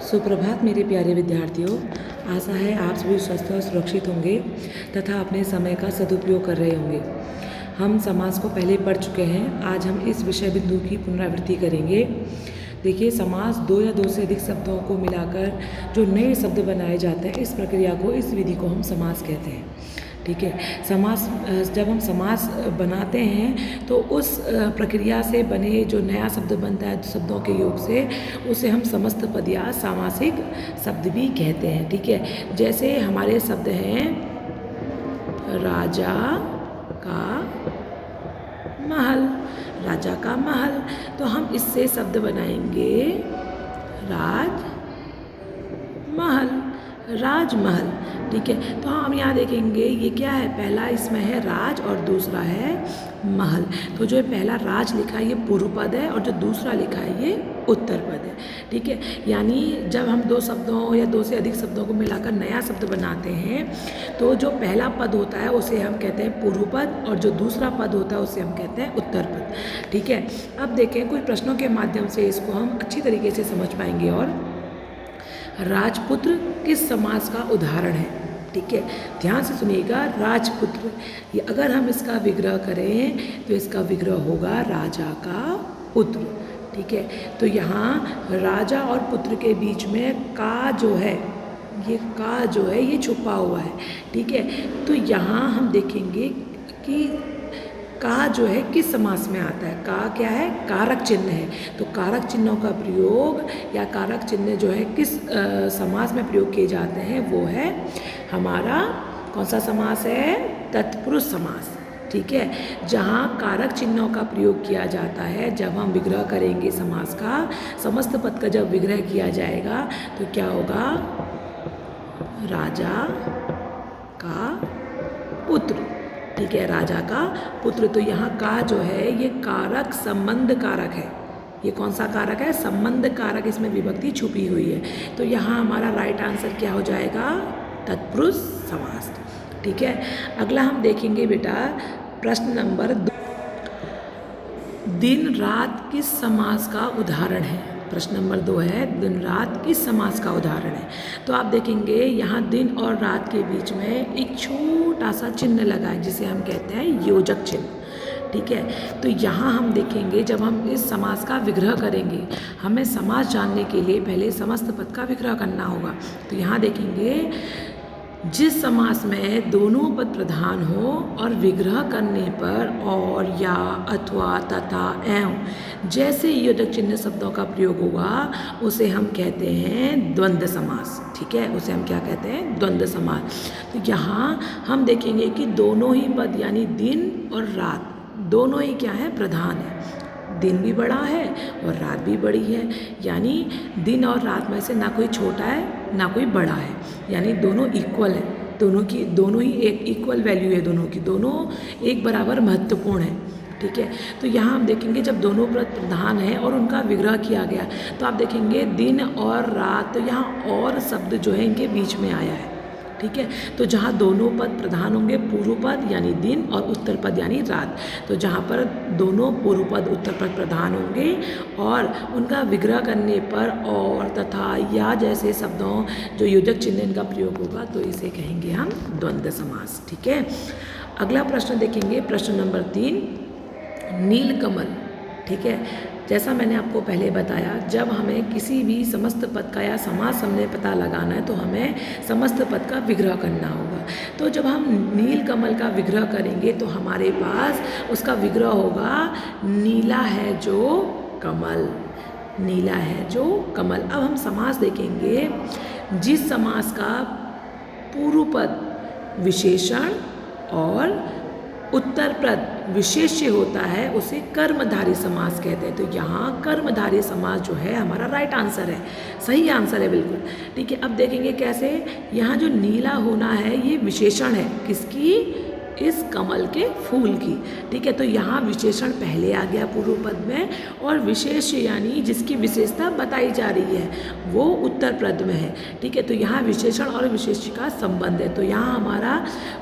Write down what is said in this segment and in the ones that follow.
सुप्रभात मेरे प्यारे विद्यार्थियों। आशा है आप सभी स्वस्थ और सुरक्षित होंगे तथा अपने समय का सदुपयोग कर रहे होंगे। हम समास को पहले पढ़ चुके हैं। आज हम इस विषय बिंदु की पुनरावृत्ति करेंगे। देखिए, समास दो या दो से अधिक शब्दों को मिलाकर जो नए शब्द बनाए जाते हैं, इस प्रक्रिया को, इस विधि को हम समास कहते हैं। ठीक है। समास, जब हम समास बनाते हैं तो उस प्रक्रिया से बने जो नया शब्द बनता है शब्दों के योग से, उसे हम समस्त पद या सामासिक शब्द भी कहते हैं। ठीक है। जैसे हमारे शब्द हैं राजा का महल, राजा का महल, तो हम इससे शब्द बनाएंगे राजमहल, राजमहल। ठीक है। तो हम यहाँ देखेंगे ये क्या है, पहला इसमें है राज और दूसरा है महल। तो जो पहला राज लिखा है ये पूर्व पद है और जो दूसरा लिखा है ये उत्तर पद है। ठीक है। यानी जब हम दो शब्दों या दो से अधिक शब्दों को मिलाकर नया शब्द बनाते हैं तो जो पहला पद होता है उसे हम कहते हैं पूर्व पद और जो दूसरा पद होता है उसे हम कहते हैं उत्तर पद। ठीक है। अब देखें, कुछ प्रश्नों के माध्यम से इसको हम अच्छी तरीके से समझ पाएंगे। और राजपुत्र किस समास का उदाहरण है? ठीक है, ध्यान से सुनिएगा। राजपुत्र, ये अगर हम इसका विग्रह करें तो इसका विग्रह होगा राजा का पुत्र। ठीक है। तो यहाँ राजा और पुत्र के बीच में का जो है, ये का जो है ये छुपा हुआ है। ठीक है। तो यहाँ हम देखेंगे कि का जो है किस समास में आता है। का क्या है? कारक चिन्ह है। तो कारक चिन्हों का प्रयोग या कारक चिन्ह जो है किस समास में प्रयोग किए जाते हैं, वो है हमारा कौन सा समास है? तत्पुरुष समास। ठीक है। जहाँ कारक चिन्हों का प्रयोग किया जाता है, जब हम विग्रह करेंगे समास का, समस्त पद का जब विग्रह किया जाएगा तो क्या होगा? राजा का पुत्र। ठीक है, राजा का पुत्र। तो यहाँ का जो है ये कारक संबंध कारक है। ये कौन सा कारक है? संबंध कारक, इसमें विभक्ति छुपी हुई है। तो यहाँ हमारा राइट आंसर क्या हो जाएगा? तत्पुरुष समास। ठीक है। अगला हम देखेंगे बेटा प्रश्न नंबर 2। दिन रात किस समास का उदाहरण है? प्रश्न नंबर 2 है, दिन रात किस समास का उदाहरण है? तो आप देखेंगे यहाँ दिन और रात के बीच में एक छोटा सा चिन्ह लगा है जिसे हम कहते हैं योजक चिन्ह। ठीक है। तो यहाँ हम देखेंगे जब हम इस समास का विग्रह करेंगे, हमें समास जानने के लिए पहले समस्त पद का विग्रह करना होगा। तो यहाँ देखेंगे जिस समास में दोनों पद प्रधान हो और विग्रह करने पर और, या, अथवा, तथा, एवं जैसे योजक चिन्ह शब्दों का प्रयोग होगा उसे हम कहते हैं द्वंद्व समास। ठीक है, उसे हम क्या कहते हैं? द्वंद्व समास। तो यहाँ हम देखेंगे कि दोनों ही पद यानी दिन और रात दोनों ही क्या है? प्रधान है। दिन भी बड़ा है और रात भी बड़ी है। यानी दिन और रात में से ना कोई छोटा है ना कोई बड़ा है, यानी दोनों इक्वल है। दोनों ही एक इक्वल वैल्यू है, दोनों की, दोनों एक बराबर महत्वपूर्ण है। ठीक है। तो यहाँ हम देखेंगे जब दोनों पद प्रधान हैं और उनका विग्रह किया गया तो आप देखेंगे दिन और रात, तो यहाँ और शब्द जो है इनके बीच में आया है। ठीक है। तो जहाँ दोनों पद प्रधान होंगे, पूर्व पद यानी दिन और उत्तर पद यानी रात, तो जहाँ पर दोनों पूर्व पद उत्तर पद प्रधान होंगे और उनका विग्रह करने पर और, तथा, या जैसे शब्दों जो योजक चिन्ह इनका प्रयोग होगा तो इसे कहेंगे हम द्वंद्व समास। ठीक है। अगला प्रश्न देखेंगे प्रश्न नंबर 3, नीलकमल। ठीक है। जैसा मैंने आपको पहले बताया, जब हमें किसी भी समस्त पद का या समास हमने पता लगाना है तो हमें समस्त पद का विग्रह करना होगा। तो जब हम नीलकमल का विग्रह करेंगे तो हमारे पास उसका विग्रह होगा नीला है जो कमल, नीला है जो कमल। अब हम समास देखेंगे, जिस समास का पूर्व पद विशेषण और उत्तर पद विशेष्य होता है उसे कर्मधारय समास कहते हैं। तो यहाँ कर्मधारय समास जो है हमारा राइट आंसर है, सही आंसर है बिल्कुल। ठीक है। अब देखेंगे कैसे। यहाँ जो नीला होना है ये विशेषण है, किसकी? इस कमल के फूल की। ठीक है। तो यहाँ विशेषण पहले आ गया पूर्व पद में और विशेष यानी जिसकी विशेषता बताई जा रही है वो उत्तर पद में है। ठीक है। तो यहाँ विशेषण और विशेष्य का संबंध है। तो यहाँ हमारा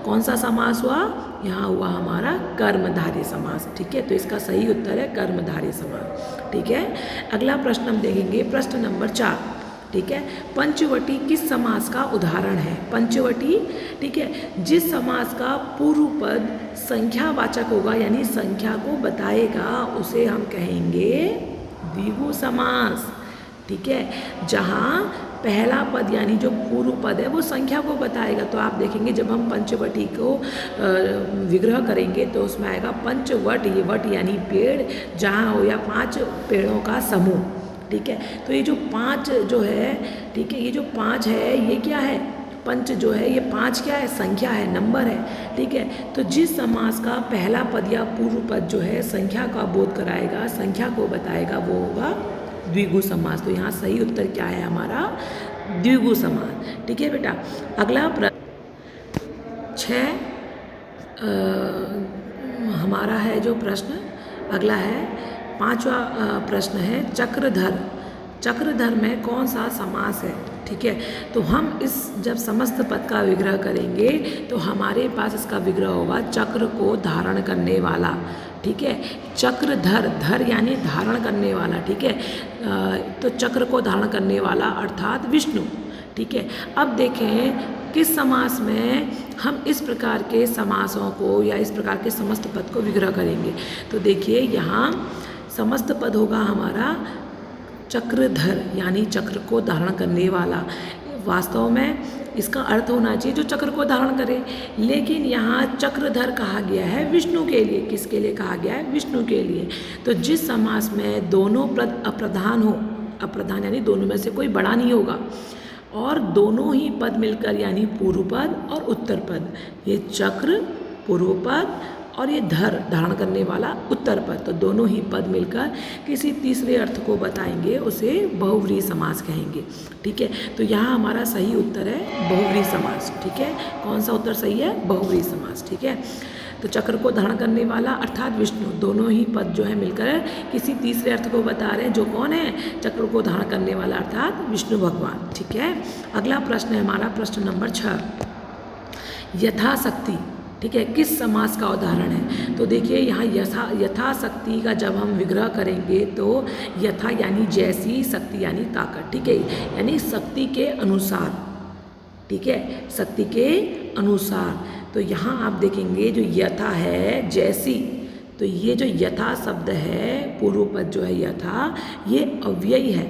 कौन सा समास हुआ? यहाँ हुआ हमारा कर्मधारय समास। ठीक है। तो इसका सही उत्तर है कर्मधारय समास। ठीक है। अगला प्रश्न हम देखेंगे प्रश्न नंबर 4। ठीक है। पंचवटी किस समास का उदाहरण है? पंचवटी, ठीक है, जिस समास का पूर्व पद संख्यावाचक होगा यानी संख्या को बताएगा उसे हम कहेंगे द्विगु समास, ठीक है। जहाँ पहला पद यानी जो पूर्व पद है वो संख्या को बताएगा। तो आप देखेंगे जब हम पंचवटी को विग्रह करेंगे तो उसमें आएगा पंचवट, ये वट यानी पेड़, जहाँ हो या 5 पेड़ों का समूह, ठीक है। तो ये जो 5 जो है, ठीक है, ये जो 5 है ये क्या है? पंच जो है ये 5 क्या है? संख्या है, नंबर है, ठीक है। तो जिस समास का पहला पद या पूर्व पद जो है संख्या का बोध कराएगा, संख्या को बताएगा, वो होगा द्विगु समास। तो यहाँ सही उत्तर क्या है हमारा? द्विगु समास, ठीक है बेटा। अगला प्रश्न 6 हमारा है जो प्रश्न अगला है 5वां प्रश्न है चक्रधर। चक्रधर में कौन सा समास है? ठीक है। तो हम इस जब समस्त पद का विग्रह करेंगे तो हमारे पास इसका विग्रह होगा चक्र को धारण करने वाला, ठीक है। चक्रधर, धर यानी धारण करने वाला, ठीक है। तो चक्र को धारण करने वाला अर्थात विष्णु, ठीक है। अब देखें किस समास में हम इस प्रकार के समासों को या इस प्रकार के समस्त पद को विग्रह करेंगे। तो देखिए यहाँ समस्त पद होगा हमारा चक्रधर यानी चक्र को धारण करने वाला। वास्तव में इसका अर्थ होना चाहिए जो चक्र को धारण करे, लेकिन यहाँ चक्रधर कहा गया है विष्णु के लिए। किसके लिए कहा गया है? विष्णु के लिए। तो जिस समास में दोनों पद अप्रधान हो, अप्रधान यानी दोनों में से कोई बड़ा नहीं होगा, और दोनों ही पद मिलकर यानी पूर्व पद और उत्तर पद, ये चक्र पूर्व पद और ये धर धारण करने वाला उत्तर पद, तो दोनों ही पद मिलकर किसी तीसरे अर्थ को बताएंगे, उसे बहुव्रीहि समास कहेंगे, ठीक है। तो यहाँ हमारा सही उत्तर है बहुव्रीहि समास, ठीक है। कौन सा उत्तर सही है? बहुव्रीहि समास, ठीक है। तो चक्र को धारण करने वाला अर्थात विष्णु, दोनों ही पद जो है मिलकर किसी तीसरे अर्थ को बता रहे हैं, जो कौन है? चक्र को धारण करने वाला अर्थात विष्णु भगवान, ठीक है। अगला प्रश्न है हमारा प्रश्न नंबर 6 यथाशक्ति, ठीक है, किस समास का उदाहरण है? तो देखिए यहाँ यथाशक्ति का जब हम विग्रह करेंगे तो यथा यानी जैसी, शक्ति यानी ताकत, ठीक है, यानी शक्ति के अनुसार, ठीक है, शक्ति के अनुसार। तो यहाँ आप देखेंगे जो यथा है जैसी, तो ये जो यथा शब्द है पूर्व पद जो है यथा, ये अव्ययी है,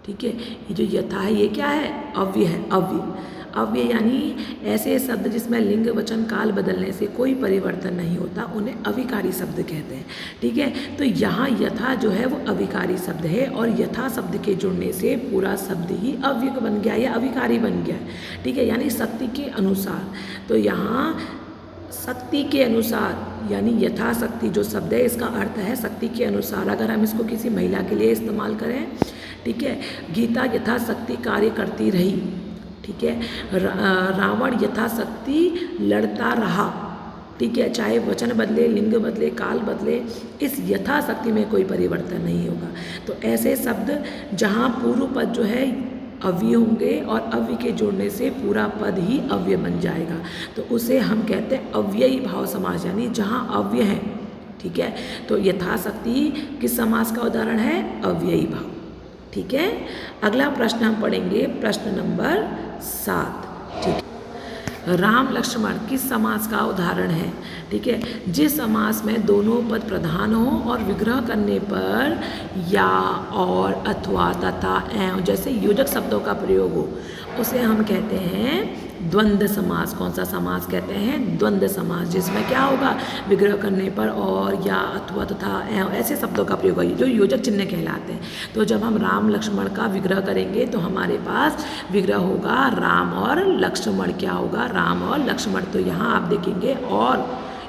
ठीक है। ये जो यथा है ये क्या है? अव्यय है, अव्यय। अव्यय यानी ऐसे शब्द जिसमें लिंग वचन काल बदलने से कोई परिवर्तन नहीं होता, उन्हें अविकारी शब्द कहते हैं, ठीक है। तो यहाँ यथा जो है वो अविकारी शब्द है, और यथा शब्द के जुड़ने से पूरा शब्द ही अव्यय बन गया या अविकारी बन गया, ठीक है, यानी शक्ति के अनुसार। तो यहाँ शक्ति के अनुसार यानी यथाशक्ति जो शब्द है इसका अर्थ है शक्ति के अनुसार। अगर हम इसको किसी महिला के लिए इस्तेमाल करें, ठीक है, गीता यथाशक्ति कार्य करती रही, ठीक है, रावण यथाशक्ति लड़ता रहा, ठीक है, चाहे वचन बदले, लिंग बदले, काल बदले, इस यथाशक्ति में कोई परिवर्तन नहीं होगा। तो ऐसे शब्द जहाँ पूर्व पद जो है अव्यय होंगे और अव्यय के जोड़ने से पूरा पद ही अव्यय बन जाएगा, तो उसे हम कहते हैं अव्ययी भाव समास, यानी जहाँ अव्यय है, ठीक है। तो यथाशक्ति किस समास का उदाहरण है? अव्ययी भाव, ठीक है। अगला प्रश्न हम पढ़ेंगे प्रश्न नंबर 7, ठीक है। राम लक्ष्मण किस समास का उदाहरण है? ठीक है, जिस समास में दोनों पद प्रधान हो और विग्रह करने पर या, और, अथवा, तथा, एवं जैसे योजक शब्दों का प्रयोग हो, उसे हम कहते हैं द्वंद्व समास। कौन सा समास कहते हैं? द्वंद्व समास, जिसमें क्या होगा? विग्रह करने पर और, या, अथवा, तथा, एवं ऐसे शब्दों का प्रयोग होगा जो योजक चिन्ह कहलाते हैं। तो जब हम राम लक्ष्मण का विग्रह करेंगे तो हमारे पास विग्रह होगा राम और लक्ष्मण। क्या होगा? राम और लक्ष्मण। तो यहाँ आप देखेंगे और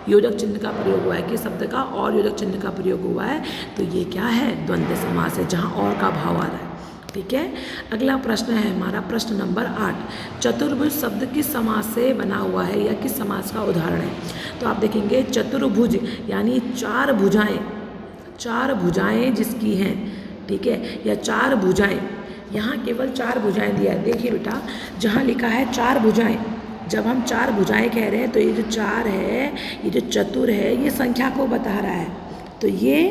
योजक चिन्ह का प्रयोग हुआ है, किस शब्द का? और योजक चिन्ह का प्रयोग हुआ है, तो ये क्या है? द्वंद्व समास है, जहाँ और का भाव आ रहा है, ठीक है। अगला प्रश्न है हमारा प्रश्न नंबर 8, चतुर्भुज शब्द किस समास से बना हुआ है या किस समास का उदाहरण है? तो आप देखेंगे चतुर्भुज यानी चार भुजाएं, चार भुजाएं जिसकी हैं, ठीक है, या चार भुजाएं, यहाँ केवल चार भुजाएं दिया है। देखिए बेटा, जहाँ लिखा है चार भुजाएं, जब हम चार भुजाएं कह रहे हैं तो ये जो चार है, ये जो चतुर है, ये संख्या को बता रहा है, तो ये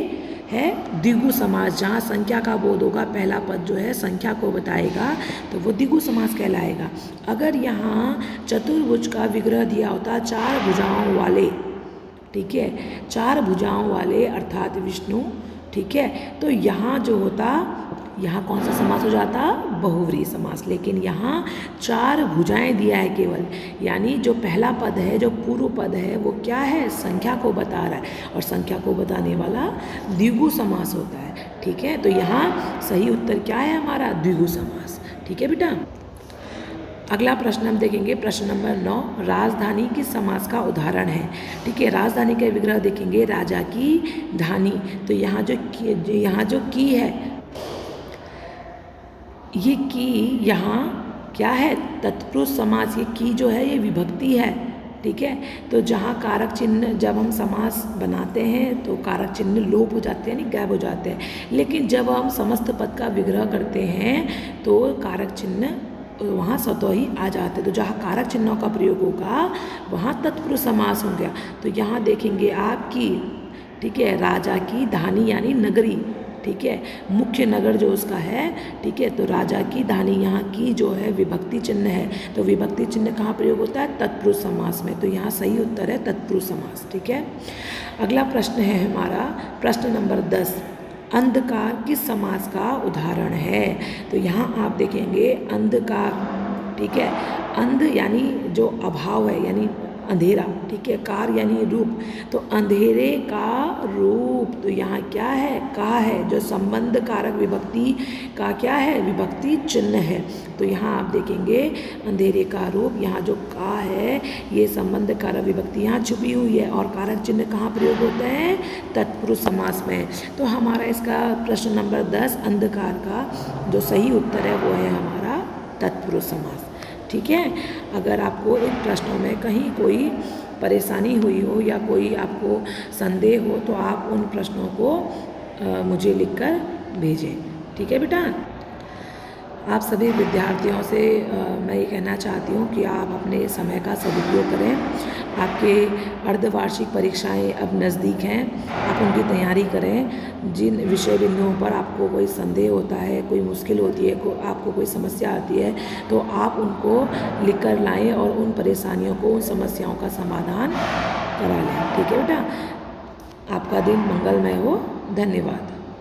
है द्विगु समास। जहाँ संख्या का बोध होगा, पहला पद जो है संख्या को बताएगा, तो वो द्विगु समास कहलाएगा। अगर यहाँ चतुर्भुज का विग्रह दिया होता 4 भुजाओं वाले, ठीक है, 4 भुजाओं वाले अर्थात विष्णु, ठीक है, तो यहाँ जो होता, यहाँ कौन सा समास हो जाता, बहुव्रीहि समास। लेकिन यहाँ 4 भुजाएं दिया है केवल, यानी जो पहला पद है, जो पूर्व पद है, वो क्या है, संख्या को बता रहा है, और संख्या को बताने वाला द्विगु समास होता है, ठीक है। तो यहाँ सही उत्तर क्या है हमारा, द्विगु समास, ठीक है बेटा। अगला प्रश्न हम देखेंगे, प्रश्न नंबर 9, राजधानी किस समास का उदाहरण है, ठीक है। राजधानी का विग्रह देखेंगे, राजा की धानी। तो यहाँ जो की है, ये की यहाँ क्या है, तत्पुरुष समास। ये की जो है ये विभक्ति है, ठीक है। तो जहाँ कारक चिन्ह, जब हम समास बनाते हैं तो कारक चिन्ह लोप हो जाते हैं, यानी गायब हो जाते हैं। लेकिन जब हम समस्त पद का विग्रह करते हैं तो कारक चिन्ह वहाँ स्वतः ही आ जाते हैं। तो जहाँ कारक चिन्हों का प्रयोग होगा वहाँ तत्पुरुष समास हो गया। तो यहाँ देखेंगे आपकी, ठीक है, राजा की धानी यानी नगरी, ठीक है, मुख्य नगर जो उसका है, ठीक है। तो राजा की धानी, यहाँ की जो है विभक्ति चिन्ह है, तो विभक्ति चिन्ह कहाँ प्रयोग होता है, तत्पुरुष समास में। तो यहाँ सही उत्तर है तत्पुरुष समास, ठीक है। अगला प्रश्न है हमारा प्रश्न नंबर 10, अंधकार किस समास का उदाहरण है। तो यहाँ आप देखेंगे अंधकार, ठीक है, अंध यानी जो अभाव है, यानी अंधेरा, ठीक है, कार यानी रूप, तो अंधेरे का रूप। तो यहाँ क्या है, का है, जो संबंध कारक विभक्ति का क्या है, विभक्ति चिन्ह है। तो यहाँ आप देखेंगे अंधेरे का रूप, यहाँ जो का है ये संबंध कारक विभक्ति यहाँ छुपी हुई है, और कारक चिन्ह कहाँ प्रयोग होते हैं, तत्पुरुष समास में। तो हमारा इसका प्रश्न नंबर 10 अंधकार का जो सही उत्तर है वो है हमारा तत्पुरुष समास, ठीक है। अगर आपको इन प्रश्नों में कहीं कोई परेशानी हुई हो या कोई आपको संदेह हो तो आप उन प्रश्नों को मुझे लिखकर भेजें, ठीक है बेटा। आप सभी विद्यार्थियों से मैं ये कहना चाहती हूँ कि आप अपने समय का सदुपयोग करें। आपके अर्धवार्षिक परीक्षाएं अब नज़दीक हैं, आप उनकी तैयारी करें। जिन विषय बिंदुओं पर आपको कोई संदेह होता है, कोई मुश्किल होती है, आपको कोई समस्या आती है, तो आप उनको लिख कर लाएँ और उन परेशानियों को, उन समस्याओं का समाधान करा लें, ठीक है बेटा। आपका दिन मंगलमय हो। धन्यवाद।